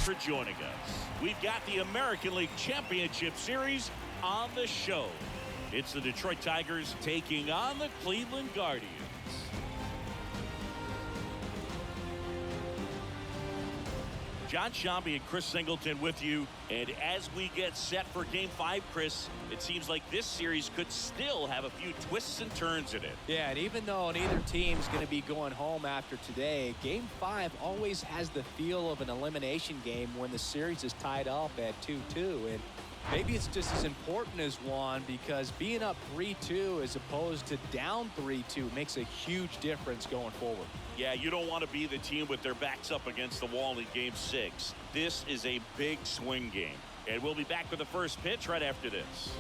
for joining us. We've got the American League Championship Series on the show. It's the Detroit Tigers taking on the Cleveland Guardians. John Shambi and Chris Singleton with you. And as we get set for Game 5, Chris, it seems like this series could still have a few twists and turns in it. Yeah, and even though neither team's going to be going home after today, Game 5 always has the feel of an elimination game when the series is tied up at 2-2. And maybe it's just as important as one, because being up 3-2 as opposed to down 3-2 makes a huge difference going forward. Yeah, you don't want to be the team with their backs up against the wall in Game 6. This is a big swing game. And we'll be back with the first pitch right after this.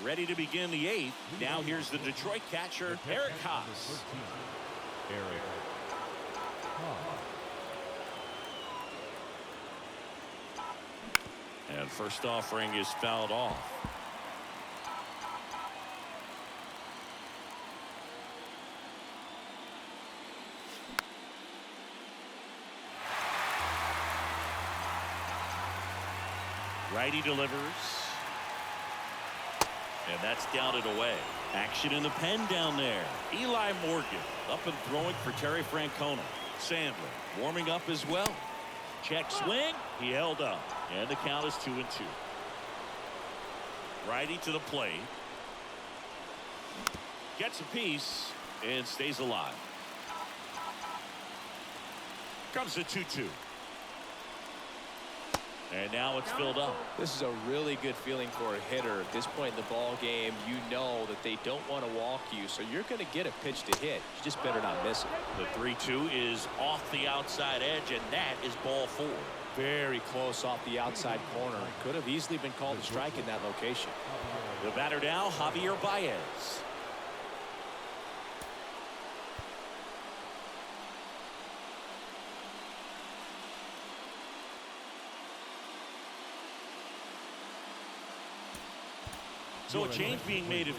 Ready to begin the 8th. Now here's the Detroit catcher, Eric Haas. And first offering is fouled off. Righty delivers. And that's down and away. Action in the pen down there. Eli Morgan up and throwing for Terry Francona. Sandler warming up as well. Check swing. He held up. And the count is 2-2. Righty to the plate. Gets a piece and stays alive. Comes the 2-2. And now it's filled up. This is a really good feeling for a hitter. At this point in the ball game, you know that they don't want to walk you, so you're going to get a pitch to hit. You just better not miss it. The 3-2 is off the outside edge, and that is ball 4. Very close off the outside corner. Could have easily been called a strike in that location. The batter now, Javier Baez. So a change being made in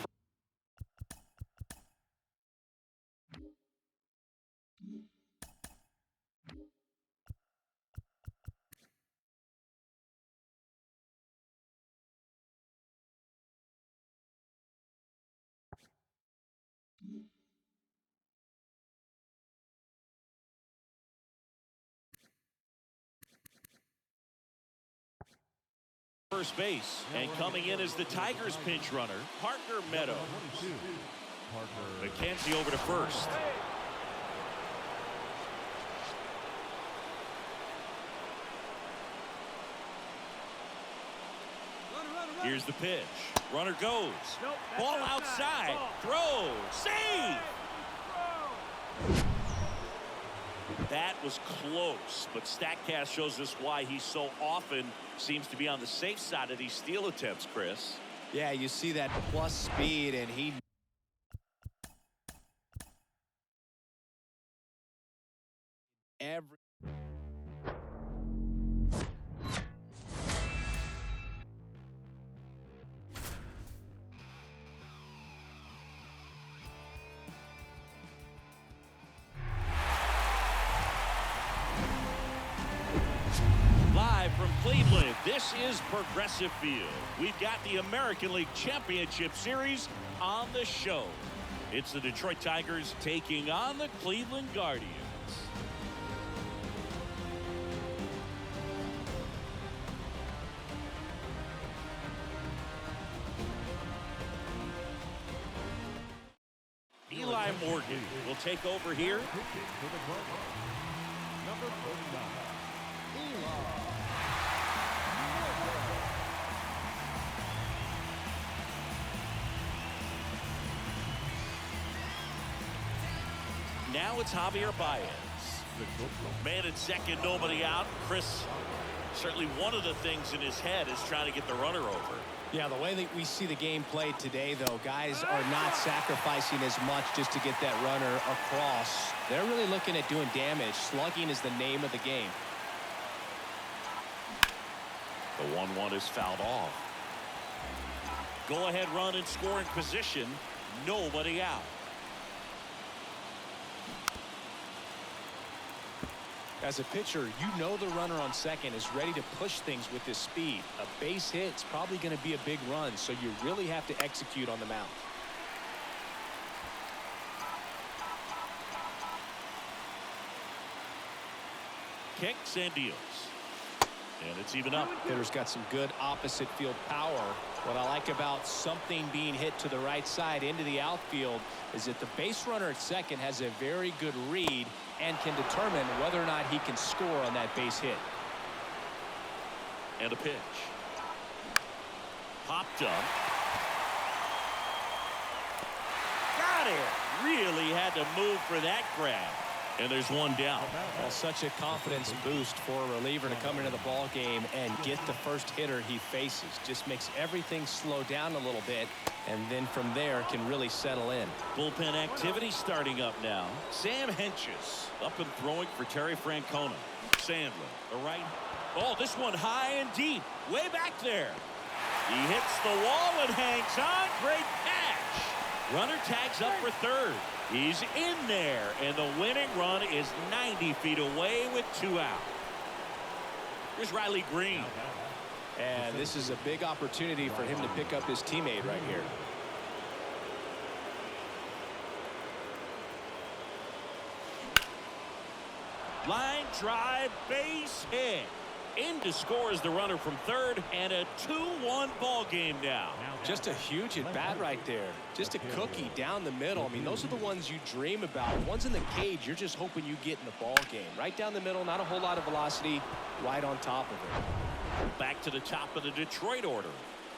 first base, and coming in as the Tigers pinch runner, Parker Meadows. McKenzie over to first. Here's the pitch. Runner goes. Ball outside. Throw. Save. That was close, but StatCast shows us why he so often seems to be on the safe side of these steal attempts, Chris. Yeah, you see that plus speed, and he every From Cleveland, this is Progressive Field. We've got the American League Championship Series on the show. It's the Detroit Tigers taking on the Cleveland Guardians. Eli Morgan will take over here. Number 49, Eli. Now it's Javier Baez. Man at second, nobody out. Chris, certainly one of the things in his head is trying to get the runner over. Yeah, the way that we see the game played today, though, guys are not sacrificing as much just to get that runner across. They're really looking at doing damage. Slugging is the name of the game. The 1-1 is fouled off. Go-ahead run in scoring position. Nobody out. As a pitcher, you know the runner on second is ready to push things with his speed. A base hit's probably going to be a big run, so you really have to execute on the mound. Kicks and deals. And it's even up. Hitter's got some good opposite field power. What I like about something being hit to the right side into the outfield is that the base runner at second has a very good read and can determine whether or not he can score on that base hit. And a pitch. Popped up. Got it. Really had to move for that grab. And there's one down. Well, such a confidence boost for a reliever to come into the ball game and get the first hitter he faces. Just makes everything slow down a little bit, and then from there can really settle in. Bullpen activity starting up now. Sam Hentges up and throwing for Terry Francona. Sandlin, the right. Oh, this one high and deep. Way back there. He hits the wall and hangs on. Great catch. Runner tags up for third. He's in there, and the winning run is 90 feet away with 2 out. Here's Riley Green. And this is a big opportunity for him to pick up his teammate right here. Line drive, base hit. In to score is the runner from third, and a 2-1 ball game now. Just a huge at bat right there. Just a cookie down the middle. I mean, those are the ones you dream about. Ones in the cage, you're just hoping you get in the ball game. Right down the middle, not a whole lot of velocity, right on top of it. Back to the top of the Detroit order.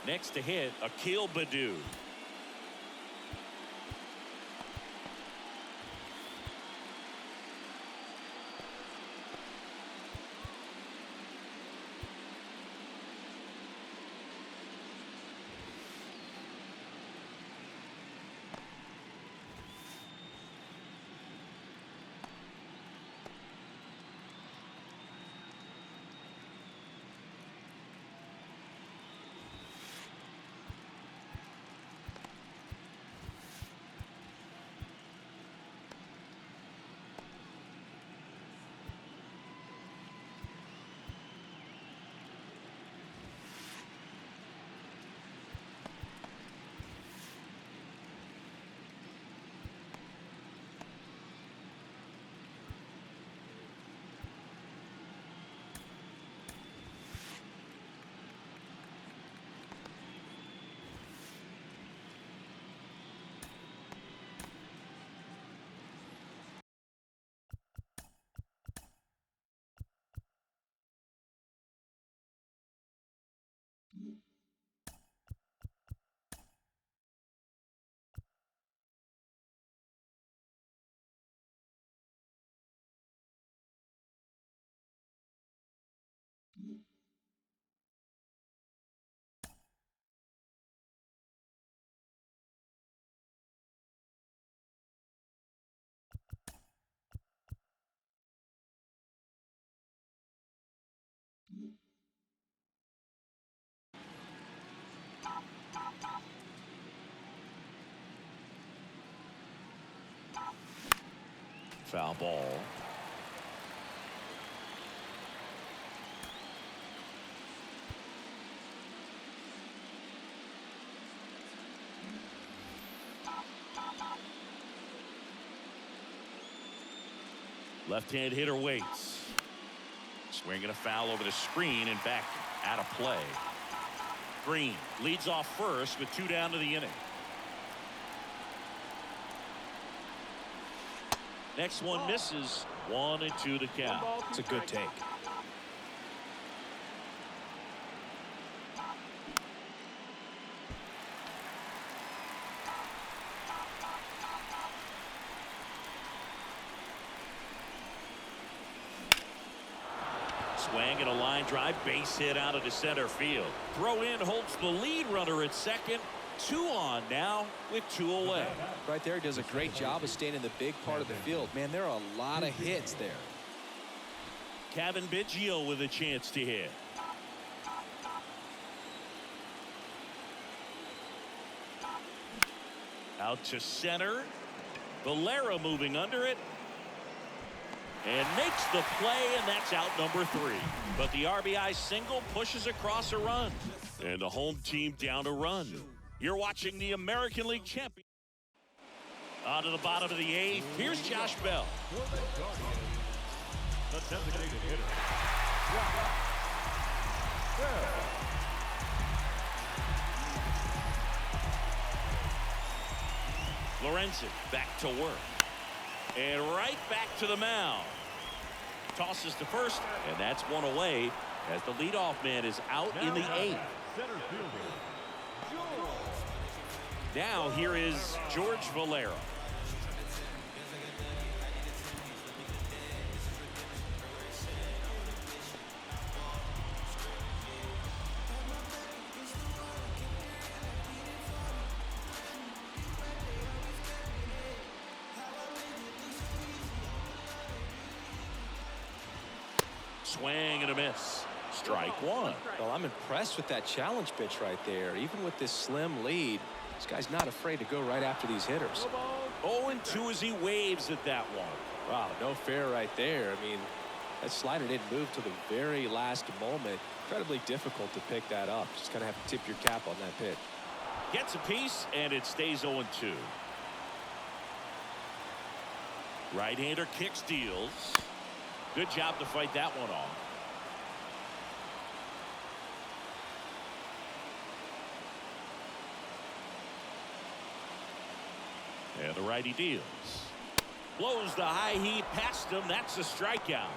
Next to hit, Akil Baddoo. Foul ball. Left-hand hitter waits. Swinging a foul over the screen and back out of play. Green leads off first with 2 down to the inning. Next one misses. 1-2 to count. It's a good take. Swing and a line drive, base hit out of the center field. Throw in holds the lead runner at second. 2 on now with 2 away. Right there, does a great job of staying in the big part of the field. Man, there are a lot of hits there. Kevin Biggio with a chance to hit. Out to center. Valera moving under it. And makes the play, and that's out number 3. But the RBI single pushes across a run. And the home team down a run. You're watching the American League champion. On to the bottom of the 8th. Here's Josh Bell. For the Guardians, the designated hitter, Josh Bell. Lorenzen back to work. And right back to the mound. Tosses to first, and that's one away as the leadoff man is out in the 8th. Center fielder, George. Now here is George Valera. Swing and a miss. Strike 1. Well, I'm impressed with that challenge pitch right there. Even with this slim lead, this guy's not afraid to go right after these hitters. 0-2 as he waves at that one. Wow, no fair right there. I mean, that slider didn't move till the very last moment. Incredibly difficult to pick that up. Just kind of have to tip your cap on that pitch. Gets a piece, and it stays 0-2. Right-hander kicks, deals. Good job to fight that one off. And the righty deals. Blows the high heat past him. That's a strikeout.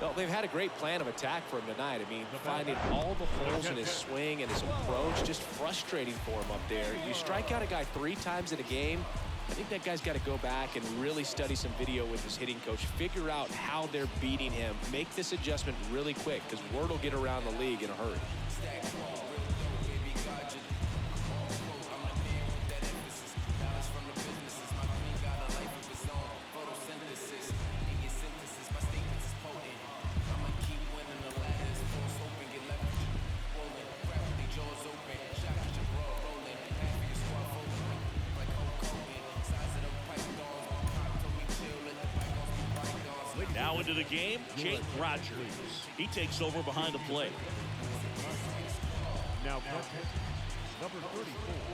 Well, they've had a great plan of attack for him tonight. I mean, finding all the holes in his swing and his approach, just frustrating for him up there. You strike out a guy 3 times in a game, I think that guy's got to go back and really study some video with his hitting coach, figure out how they're beating him, make this adjustment really quick, because word will get around the league in a hurry. Now into the game, Jake Rogers. He takes over behind the plate. Now number 34.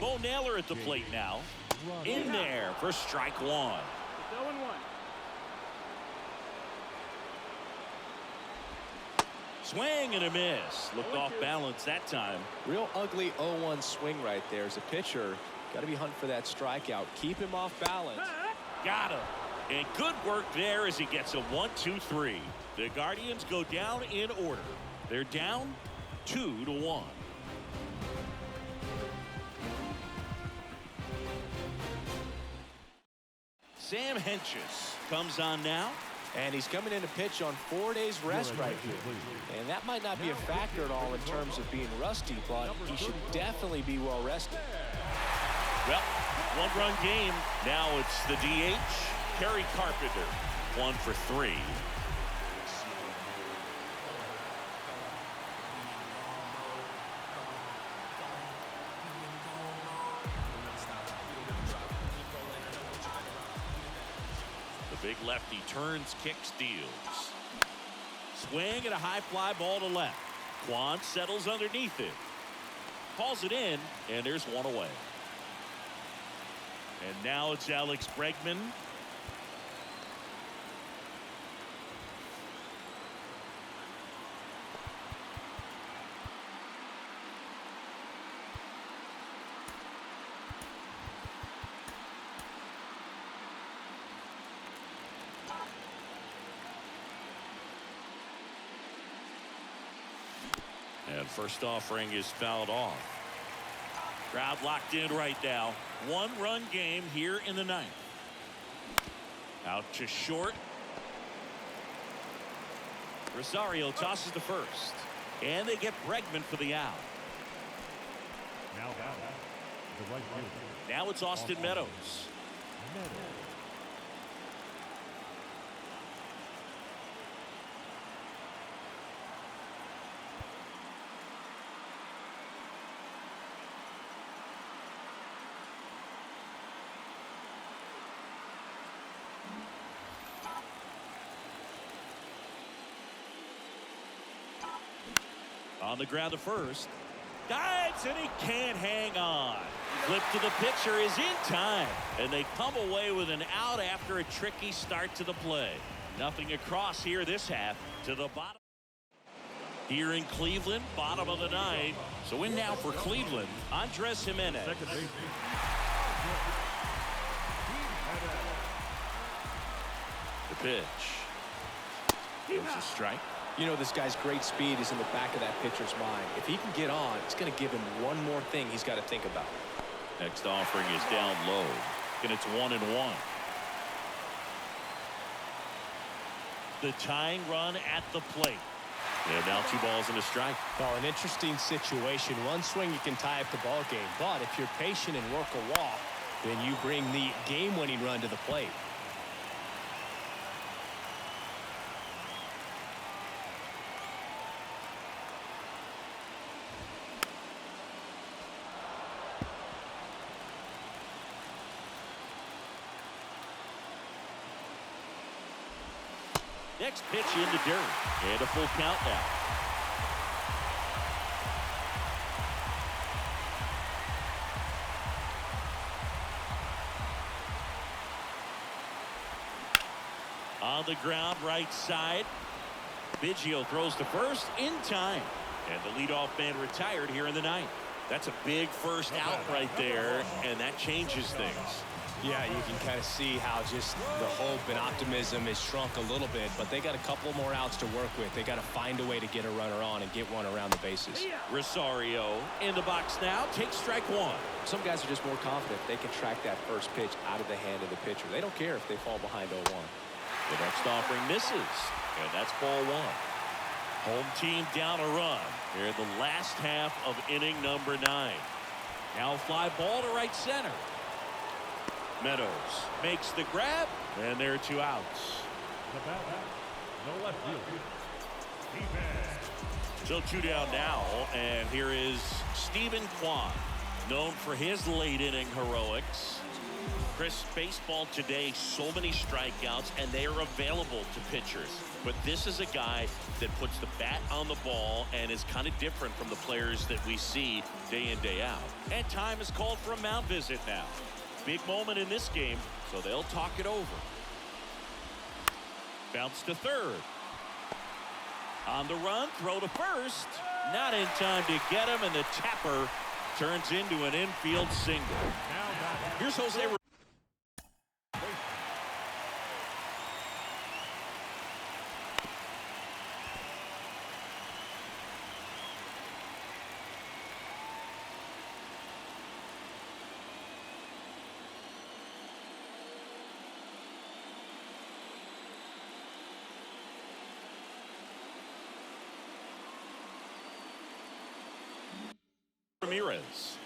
Bo Naylor at the plate now. In there for strike 1. 0-1. Swing and a miss. Looked off balance that time. Real ugly 0-1 swing right there. As a pitcher, got to be hunting for that strikeout. Keep him off balance. Got him. And good work there as he gets a 1-2-3. The Guardians go down in order. They're down 2-1. Sam Hentges comes on now. And he's coming in to pitch on 4 days rest right here. And that might not be a factor at all in terms of being rusty, but he should definitely be well rested. Well, 1-run game. Now it's the DH. Kerry Carpenter, 1 for 3. The big lefty turns, kicks, deals. Swing and a high fly ball to left. Quan settles underneath it. Calls it in, and there's one away. And now it's Alex Bregman. And first offering is fouled off. Crowd locked in right now. 1-run game here in the 9th. Out to short. Rosario tosses to first. And they get Bregman for the out. Now the right fielder. Now it's Austin Meadows. On the ground to first. Dives, and he can't hang on. Flip to the pitcher is in time, and they come away with an out after a tricky start to the play. Nothing across here this half. To the bottom. Here in Cleveland, bottom of the ninth. So in now for Cleveland, Andres Jimenez. Second base. The pitch. Here's a strike. You know, this guy's great speed is in the back of that pitcher's mind. If he can get on, it's going to give him one more thing he's got to think about. Next offering is down low, and it's 1-1. The tying run at the plate. And now 2 balls and a strike. Well, an interesting situation. One swing, you can tie up the ball game. But if you're patient and work a walk, then you bring the game-winning run to the plate. Next pitch into dirt. And a full count now. On the ground, right side. Biggio throws to first in time. And the leadoff man retired here in the ninth. That's a big first out right there, and that changes things. Yeah, you can kind of see how just the hope and optimism is shrunk a little bit, but they got a couple more outs to work with. They got to find a way to get a runner on and get one around the bases. Rosario in the box now, takes strike 1. Some guys are just more confident they can track that first pitch out of the hand of the pitcher. They don't care if they fall behind 0-1. The next offering misses, and that's ball 1. Home team down a run here in the last half of inning number 9. Now fly ball to right center. Meadows makes the grab, and there are 2 outs. The bat. No left field. Defense. So 2 down now, and here is Stephen Kwan, known for his late inning heroics. Chris, baseball today, so many strikeouts, and they are available to pitchers. But this is a guy that puts the bat on the ball and is kind of different from the players that we see day in, day out. And time is called for a mound visit now. Big moment in this game, so they'll talk it over. Bounce to third. On the run, throw to first. Not in time to get him, and the tapper turns into an infield single. Here's Jose. Ramirez.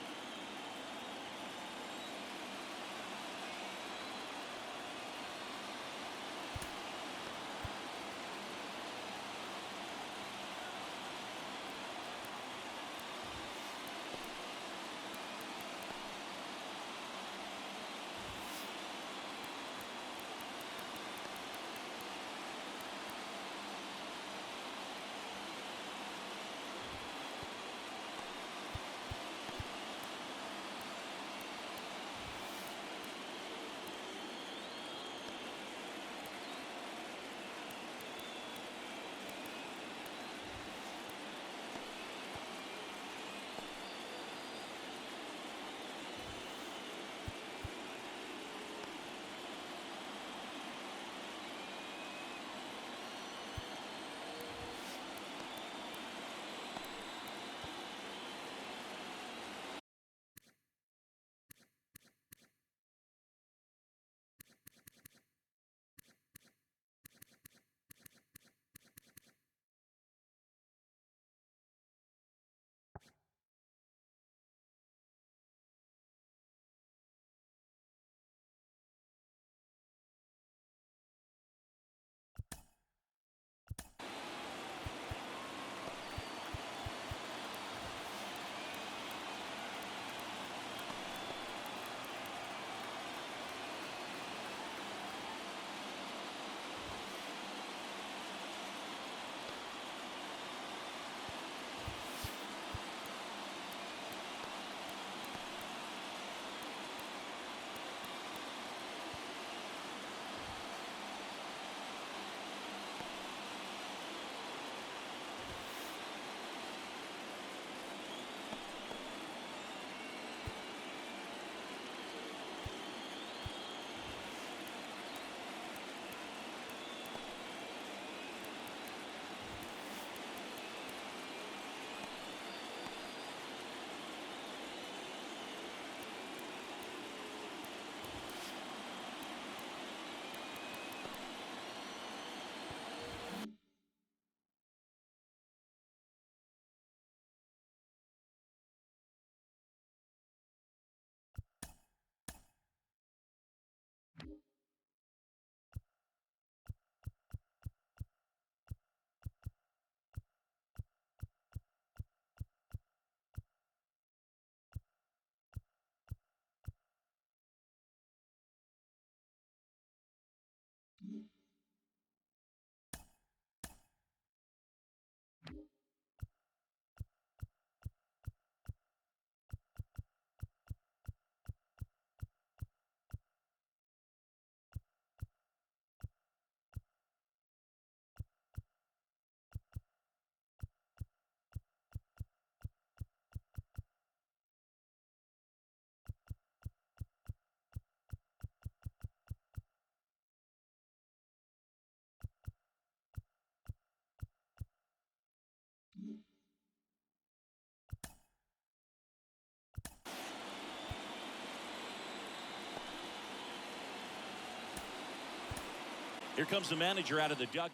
Here comes the manager out of the dugout.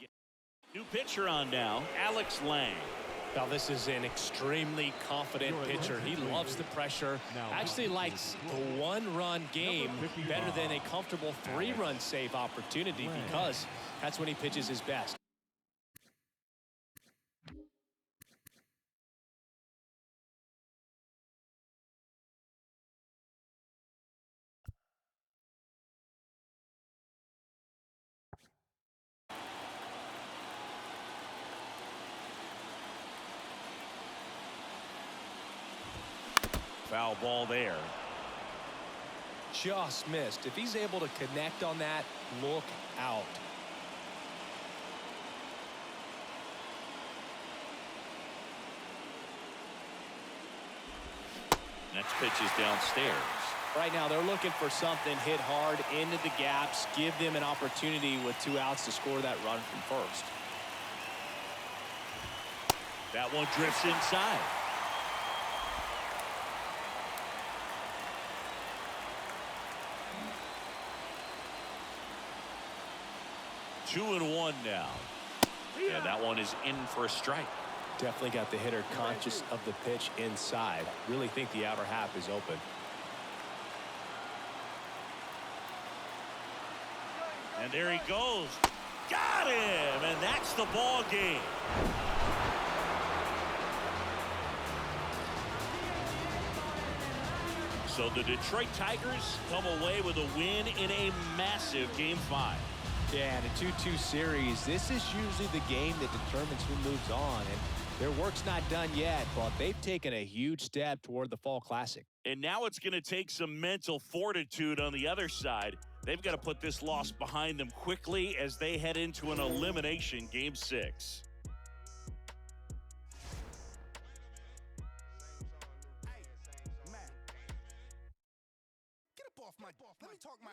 New pitcher on now, Alex Lang. Now, this is an extremely confident pitcher. He loves the pressure. Actually likes the one-run game better than a comfortable three-run save opportunity because that's when he pitches his best. Foul ball there. Just missed. If he's able to connect on that, look out. Next pitch is downstairs. Right now, they're looking for something hit hard into the gaps, give them an opportunity with 2 outs to score that run from first. That one drifts inside. Two and one now. And that one is in for a strike. Definitely got the hitter conscious of the pitch inside. Really think the outer half is open. And there he goes. Got him! And that's the ball game. So the Detroit Tigers come away with a win in a massive Game 5. Yeah, in a 2-2 series, this is usually the game that determines who moves on. And their work's not done yet, but they've taken a huge step toward the Fall Classic. And now it's going to take some mental fortitude on the other side. They've got to put this loss behind them quickly as they head into an elimination Game 6. Let me talk my